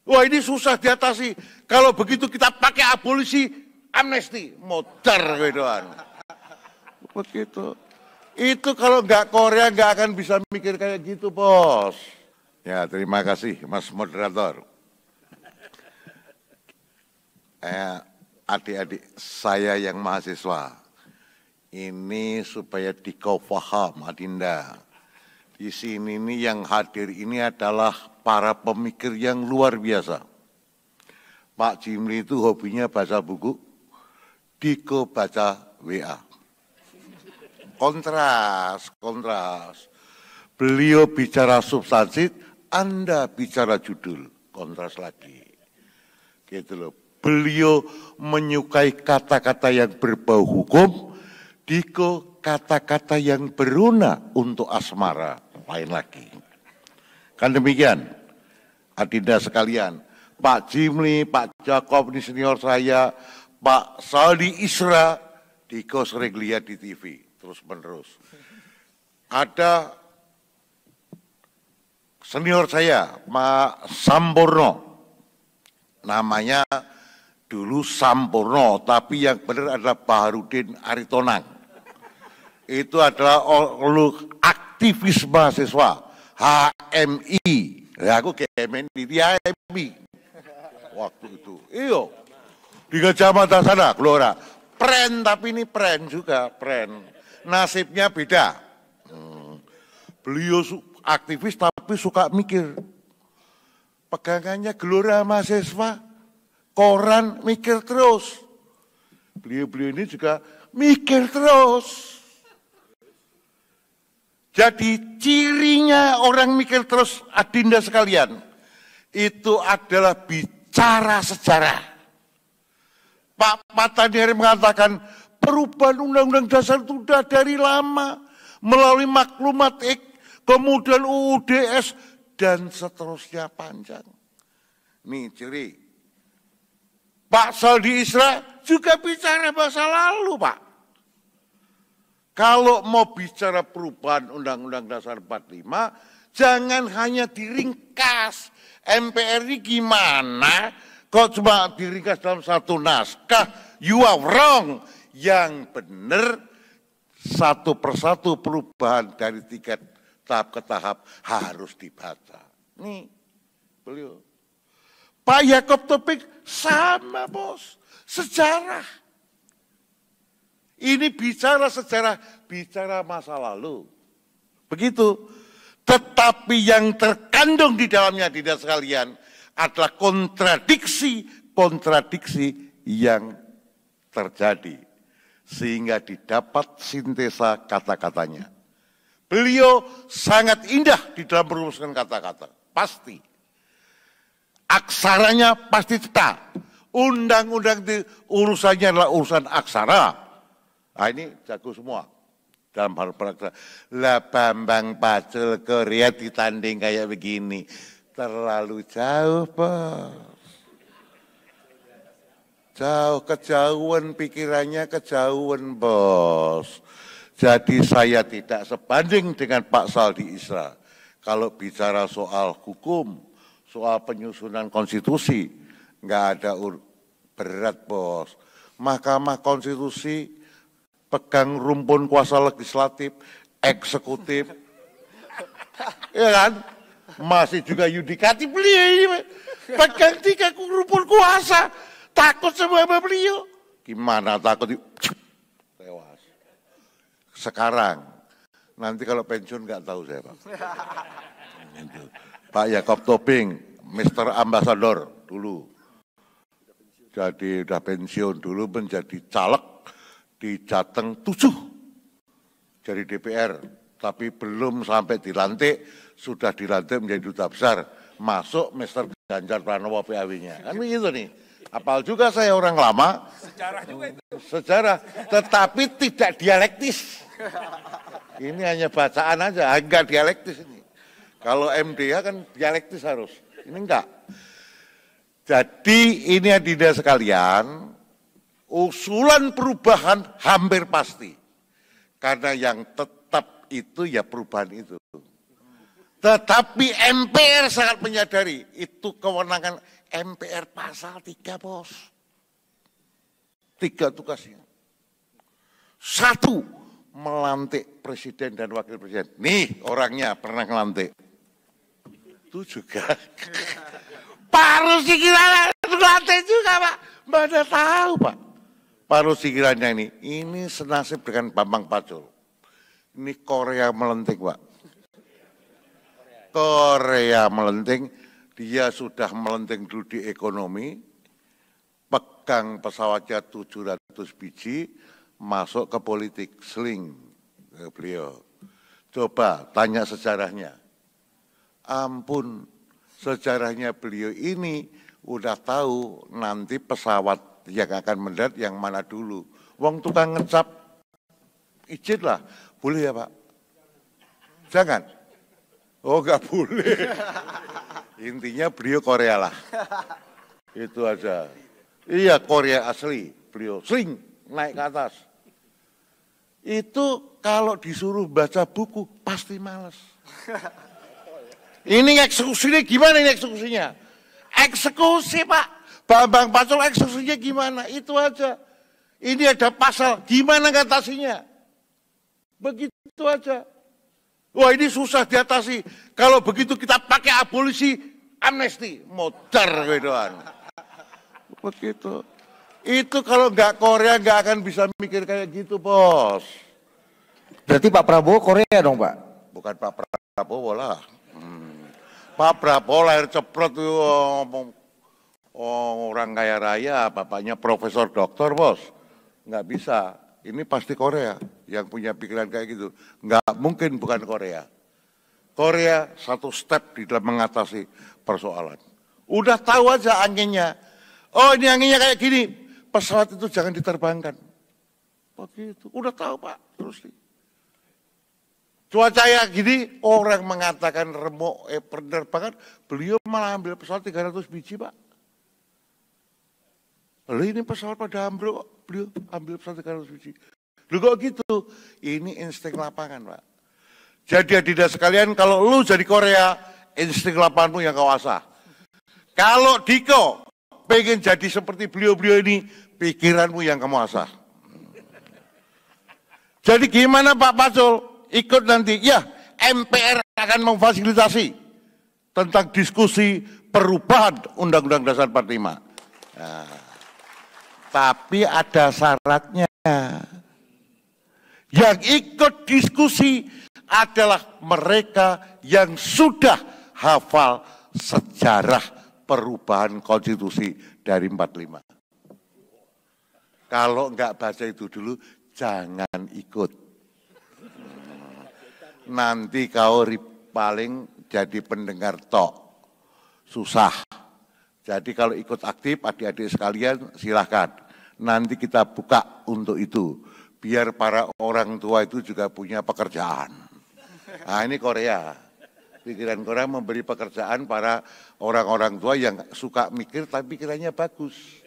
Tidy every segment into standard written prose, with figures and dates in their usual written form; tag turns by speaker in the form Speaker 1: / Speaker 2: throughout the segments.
Speaker 1: Wah ini susah diatasi. Kalau begitu kita pakai abolisi amnesti. Modar gitu-an. Begitu. Itu kalau nggak Korea nggak akan bisa mikir kayak gitu, bos. Ya terima kasih Mas Moderator. Adik-adik saya yang mahasiswa. Ini supaya dikau paham, Adinda. Di sini ini yang hadir ini adalah para pemikir yang luar biasa. Pak Jimli itu hobinya baca buku, Diko baca WA. Kontras. Beliau bicara substansi, Anda bicara judul. Kontras lagi. Gitu loh. Beliau menyukai kata-kata yang berbau hukum, Diko kata-kata yang beruna untuk asmara. Lain lagi. Kan demikian, Adinda sekalian, Pak Jimli, Pak Jakob ini senior saya, Pak Saldi Isra, Diko sering lihat di TV, terus menerus. Ada senior saya, Pak Sampurno, namanya dulu Sampurno, tapi yang benar adalah Baharudin Aritonang. Itu adalah aktivis mahasiswa, HMI. Ya, aku kemen di HMI. Waktu itu, iyo. Di Gajah Mada sana, Gelora. Pren, tapi ini pren juga, pren. Nasibnya beda. Beliau aktivis tapi suka mikir. Pegangannya Gelora mahasiswa, koran mikir terus. Beliau ini juga mikir terus. Jadi cirinya orang mikir terus, Adinda sekalian, itu adalah bicara sejarah. Pak Pataniari mengatakan perubahan Undang-Undang Dasar itu sudah dari lama, melalui maklumat kemudian UUDS, dan seterusnya panjang. Nih ciri. Pak Saldi Isra juga bicara masa lalu, Pak. Kalau mau bicara perubahan Undang-Undang Dasar 45, jangan hanya diringkas. MPR ini gimana? Kok cuma diringkas dalam satu naskah? You are wrong. Yang benar, satu persatu perubahan dari tingkat tahap ke tahap harus dibaca. Nih, beliau. Pak Yakob Topik sama, bos. Sejarah. Ini bicara sejarah, bicara masa lalu. Begitu. Tetapi yang terkandung di dalamnya, tidak sekalian, adalah kontradiksi yang terjadi. Sehingga didapat sintesa kata-katanya. Beliau sangat indah di dalam merumuskan kata-kata. Pasti. Aksaranya pasti cetak. Undang-undang itu urusannya adalah urusan aksara. Nah ini jago semua dalam hal praktek. Lah Bambang Pacul Korea ditanding kayak begini. Terlalu jauh, bos. Jauh, kejauhan pikirannya, kejauhan, bos. Jadi saya tidak sebanding dengan Pak Saldi Isra. Kalau bicara soal hukum, soal penyusunan konstitusi, nggak ada berat, bos. Mahkamah Konstitusi pegang rumpun kuasa legislatif, eksekutif, ya kan? Masih juga yudikatif beliau, pegang 3 rumpun kuasa, takut sama beliau. Gimana takut? Tewas. Sekarang, nanti kalau pensiun nggak tahu saya, Pak. Pak Yakob Toping, Mr. Ambassador dulu. Jadi udah pensiun dulu menjadi caleg di Jateng 7 dari DPR, tapi belum sampai dilantik, sudah dilantik menjadi duta besar, masuk Mr. Ganjar Pranowo PAW-nya. Kan begitu nih. Apal juga saya orang lama. Sejarah juga itu. Sejarah, tetapi tidak dialektis. Ini hanya bacaan aja, enggak dialektis ini. Kalau MDH kan dialektis harus, ini enggak. Jadi ini Adinda sekalian, usulan perubahan hampir pasti. Karena yang tetap itu ya perubahan itu. Tetapi MPR sangat menyadari itu kewenangan MPR pasal 3, bos. 3 tugasnya. 1, melantik presiden dan wakil presiden. Nih orangnya pernah melantik. Itu juga. Pak Rusdi Kirana melantik juga, Pak. Mana tahu, Pak. Pak Rusdi Kirana ini senasib dengan Bambang Pacul. Ini Korea melenting, Pak. Korea melenting, dia sudah melenting dulu di ekonomi, pegang pesawatnya 700 biji, masuk ke politik, seling ke beliau. Coba tanya sejarahnya. Ampun, sejarahnya beliau ini udah tahu nanti pesawat yang akan mendarat yang mana dulu. Wong tukang ngecap, izin lah, boleh ya Pak? Jangan. Oh nggak boleh. Intinya beliau Korea lah. Itu aja. Iya Korea asli. Beliau sering naik ke atas. Itu kalau disuruh baca buku pasti malas. Ini eksekusinya gimana ini eksekusinya? Eksekusi Pak. Bambang Pacul eksekusinya gimana? Itu aja. Ini ada pasal. Gimana ngatasinya? Begitu aja. Wah ini susah diatasi. Kalau begitu kita pakai abolisi amnesti. Modar gitu. Begitu. Itu kalau nggak Korea nggak akan bisa mikir kayak gitu, bos.
Speaker 2: Berarti Pak Prabowo Korea dong, Pak?
Speaker 1: Bukan Pak Prabowo lah. Pak Prabowo lahir ceprot tuh orang kaya raya, bapaknya profesor doktor, bos. Nggak bisa. Ini pasti Korea yang punya pikiran kayak gitu. Nggak mungkin bukan Korea. Korea satu step di dalam mengatasi persoalan. Udah tahu aja anginnya. Oh ini anginnya kayak gini. Pesawat itu jangan diterbangkan. Begitu. Udah tahu Pak. Terus cuaca ya gini. Orang mengatakan remuk penerbangan. Beliau malah ambil pesawat 300 biji Pak. Lalu ini pesawat pada ambil kok. Beliau ambil pesawat 300 biji. Lu kok gitu? Ini insting lapangan Pak. Jadi hadirin sekalian kalau lu jadi Korea, insting lapanganmu yang kau asah. Kalau Diko pengen jadi seperti beliau-beliau ini, pikiranmu yang kamu asah. Jadi gimana Pak Pacul? Ikut nanti. Ya, MPR akan memfasilitasi tentang diskusi perubahan Undang-Undang Dasar 45. Nah, tapi ada syaratnya. Yang ikut diskusi adalah mereka yang sudah hafal sejarah perubahan konstitusi dari 45. Kalau enggak baca itu dulu, jangan ikut. Nanti kau paling jadi pendengar tok. Susah. Jadi kalau ikut aktif, adik-adik sekalian silahkan. Nanti kita buka untuk itu. Biar para orang tua itu juga punya pekerjaan. Nah ini Korea. Pikiran Korea memberi pekerjaan para orang-orang tua yang suka mikir tapi pikirannya bagus.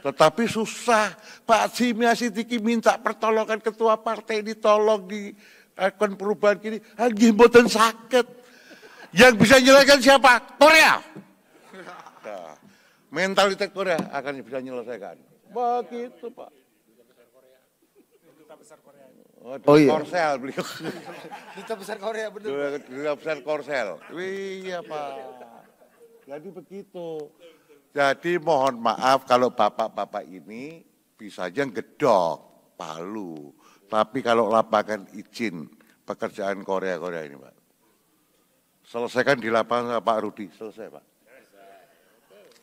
Speaker 1: Tetapi susah. Pak Jimmy Asidiki minta pertolongan ketua partai ditolong di akun perubahan gini. Lagi mboten sakit. Yang bisa menyelesaikan siapa? Korea. Nah, mentalitas Korea akan bisa menyelesaikan. Begitu Pak. Oh iya. Korsel beliau.
Speaker 2: Duta besar Korea betul.
Speaker 1: Duta besar Korsel. Iya Pak. Jadi begitu. Jadi mohon maaf kalau bapak-bapak ini bisa aja gedok Palu. Tapi kalau lapangan izin pekerjaan Korea ini Pak. Selesaikan di lapangan Pak Rudi. Selesai Pak.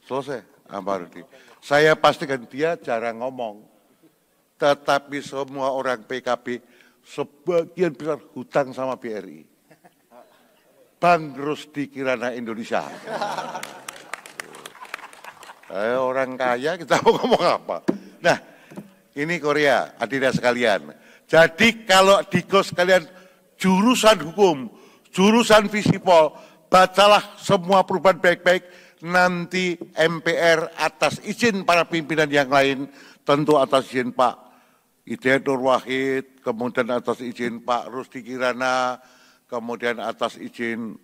Speaker 1: Selesai Pak Rudi. Saya pastikan dia jarang ngomong. Tetapi semua orang PKB sebagian besar hutang sama BRI. Bang Rusdi Kirana Indonesia. Orang kaya kita mau ngomong apa? Nah, ini Korea, hadirin sekalian. Jadi kalau Diko sekalian jurusan hukum, jurusan Visipol, bacalah semua perubahan baik-baik. Nanti MPR atas izin para pimpinan yang lain, tentu atas izin Pak Hidayat Nur Wahid, kemudian atas izin Pak Rusdi Kirana, kemudian atas izin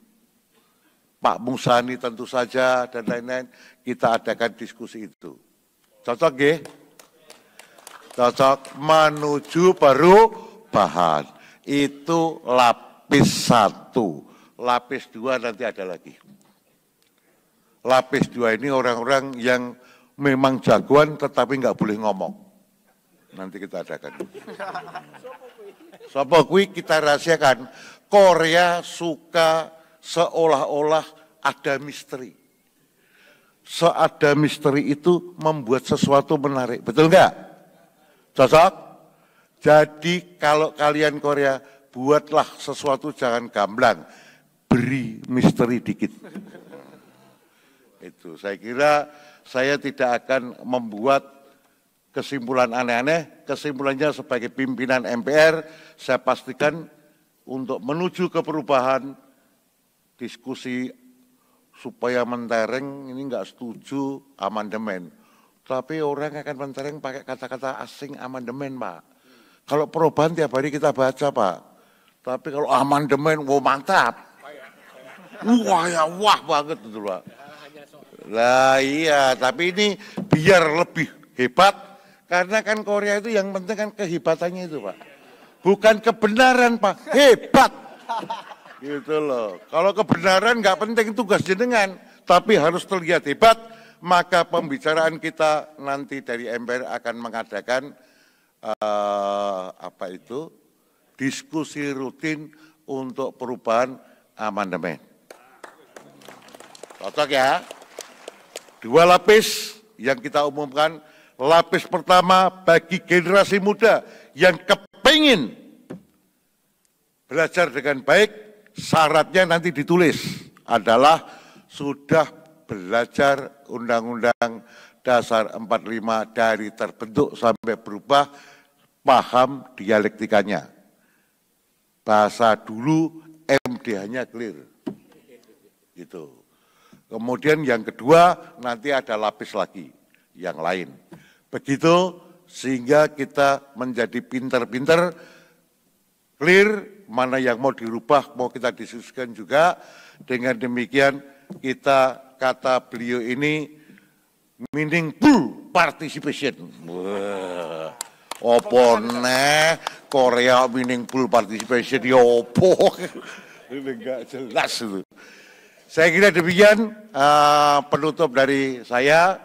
Speaker 1: Pak Musani tentu saja, dan lain-lain, kita adakan diskusi itu. Cocok ya? Cocok menuju perubahan. Itu lapis 1. Lapis 2 nanti ada lagi. Lapis 2 ini orang-orang yang memang jagoan tetapi nggak boleh ngomong. Nanti kita adakan. Sopo kuwi kita rahasiakan. Korea suka seolah-olah ada misteri. Seada misteri itu membuat sesuatu menarik. Betul nggak? Cocok? Jadi kalau kalian Korea, buatlah sesuatu jangan gamblang. Beri misteri dikit. Itu saya kira saya tidak akan membuat kesimpulan aneh-aneh. Kesimpulannya sebagai pimpinan MPR, saya pastikan untuk menuju ke perubahan, diskusi supaya mentereng ini nggak setuju amandemen. Tapi orang akan mentereng pakai kata-kata asing amandemen, Pak. Kalau perubahan tiap hari kita baca, Pak. Tapi kalau amandemen, wow mantap. Wah ya wah banget itu, Pak. Lah iya, tapi ini biar lebih hebat, karena kan Korea itu yang penting kan kehebatannya itu, Pak. Bukan kebenaran, Pak, hebat. Gitu loh. Kalau kebenaran nggak penting tugas jenengan, tapi harus terlihat hebat, maka pembicaraan kita nanti dari MPR akan mengadakan diskusi rutin untuk perubahan amandemen. Cocok ya? 2 lapis yang kita umumkan. Lapis pertama bagi generasi muda yang kepingin belajar dengan baik, syaratnya nanti ditulis adalah sudah belajar Undang-Undang Dasar 45 dari terbentuk sampai berubah, paham dialektikanya. Bahasa dulu MDH-nya clear. Gitu. Kemudian yang kedua nanti ada lapis lagi yang lain. Begitu sehingga kita menjadi pinter-pinter, clear mana yang mau dirubah, mau kita diskusikan juga. Dengan demikian kita, kata beliau ini, meaningful participation. Wah, opo neh Korea meaningful participation, ya opo. Ini enggak jelas itu. Saya kira demikian penutup dari saya,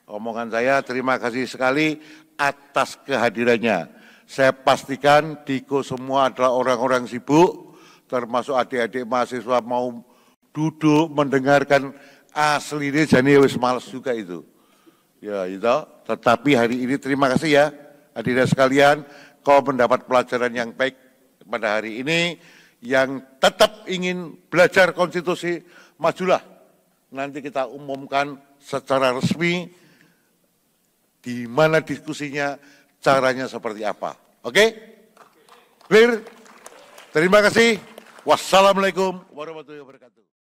Speaker 1: omongan saya. Terima kasih sekali atas kehadirannya. Saya pastikan Diko semua adalah orang-orang sibuk, termasuk adik-adik mahasiswa mau duduk mendengarkan asli ini, jadi wis males juga itu. Ya itu, tetapi hari ini terima kasih ya hadirin sekalian, kau mendapat pelajaran yang baik pada hari ini. Yang tetap ingin belajar konstitusi, majulah. Nanti kita umumkan secara resmi di mana diskusinya, caranya seperti apa. Oke? Clear? Terima kasih. Wassalamualaikum warahmatullahi wabarakatuh.